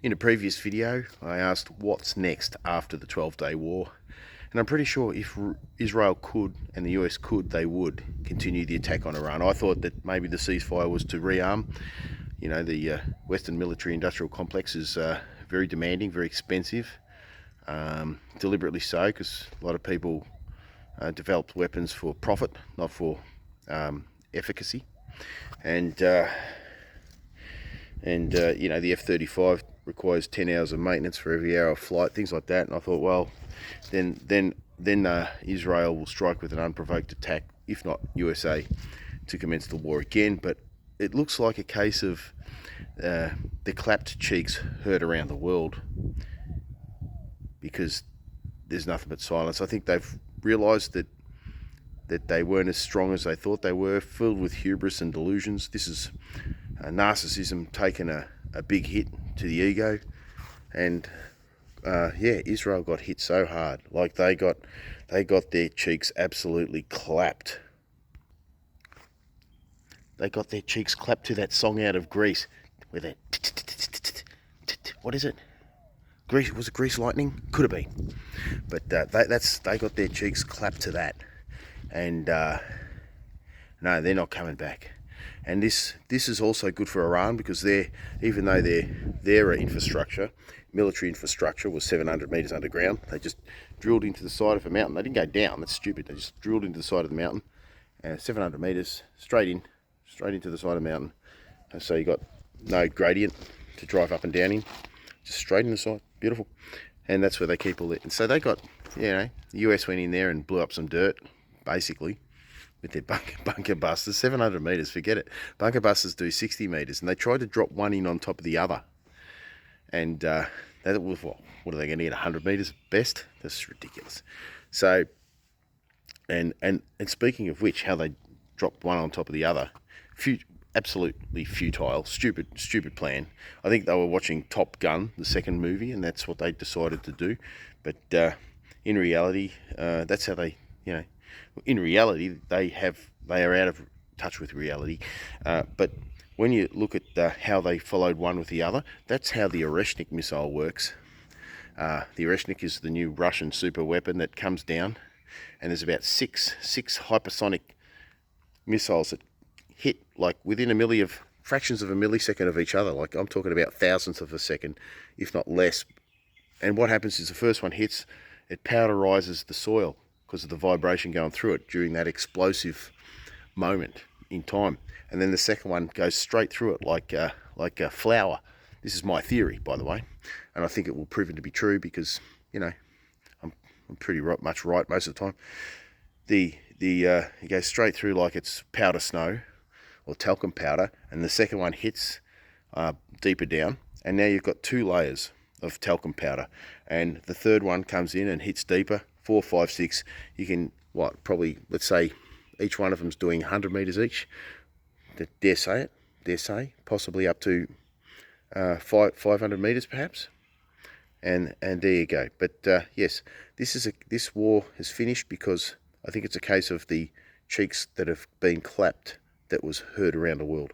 In a previous video, I asked what's next after the 12-day war, and I'm pretty sure if Israel could and the US could, they would continue the attack on Iran. I thought that maybe the ceasefire was to rearm. You know, the Western military-industrial complex is very demanding, very expensive, deliberately so, because a lot of people developed weapons for profit, not for efficacy. And you know, the F-35 requires 10 hours of maintenance for every hour of flight, things like that. And I thought, well, then Israel will strike with an unprovoked attack, if not USA, to commence the war again. But it looks like a case of the clapped cheeks heard around the world, because there's nothing but silence. I think they've realised that they weren't as strong as they thought they were, filled with hubris and delusions. This is narcissism taking a big hit to the ego. And yeah, Israel got hit so hard. Like they got their cheeks absolutely clapped. They got their cheeks clapped to that song out of Greece, where that what is it? Grease, was it Grease Lightning? Could have been, but they got their cheeks clapped to that, and no, they're not coming back. And this is also good for Iran, because even though their infrastructure, military infrastructure, was 700 meters underground, they just drilled into the side of a mountain. They didn't go down. That's stupid. They just drilled into the side of the mountain, 700 meters straight into the side of the mountain. And so you got no gradient to drive up and down in, just straight in the side. Beautiful. And that's where they keep all that. And so they got, you know, the US went in there and blew up some dirt, basically, with their bunker busters. 700 meters, forget it. Bunker busters do 60 meters, and they tried to drop one in on top of the other. And that was, what are they going to get, 100 meters best? That's ridiculous. So, and speaking of which, how they dropped one on top of the other, absolutely futile, stupid plan. I think they were watching Top Gun, the second movie, and that's what they decided to do. But in reality, that's how they, you know, in reality, they are out of touch with reality. But when you look at how they followed one with the other, that's how the Oreshnik missile works. The Oreshnik is the new Russian super weapon that comes down, and there's about six hypersonic missiles that hit like within fractions of a millisecond of each other. Like, I'm talking about thousandths of a second, if not less. And what happens is the first one hits, it powderizes the soil because of the vibration going through it during that explosive moment in time. And then the second one goes straight through it like a flower. This is my theory, by the way, and I think it will prove to be true, because, you know, I'm pretty much right most of the time. It goes straight through like it's powder snow or talcum powder, and the second one hits deeper down, and now you've got two layers of talcum powder, and the third one comes in and hits deeper, 4, 5, 6. You can, probably, let's say each one of them's doing 100 meters each. Dare say, possibly up to 500 meters perhaps. And there you go. But yes, this war has finished, because I think it's a case of the cheeks that have been clapped that was heard around the world.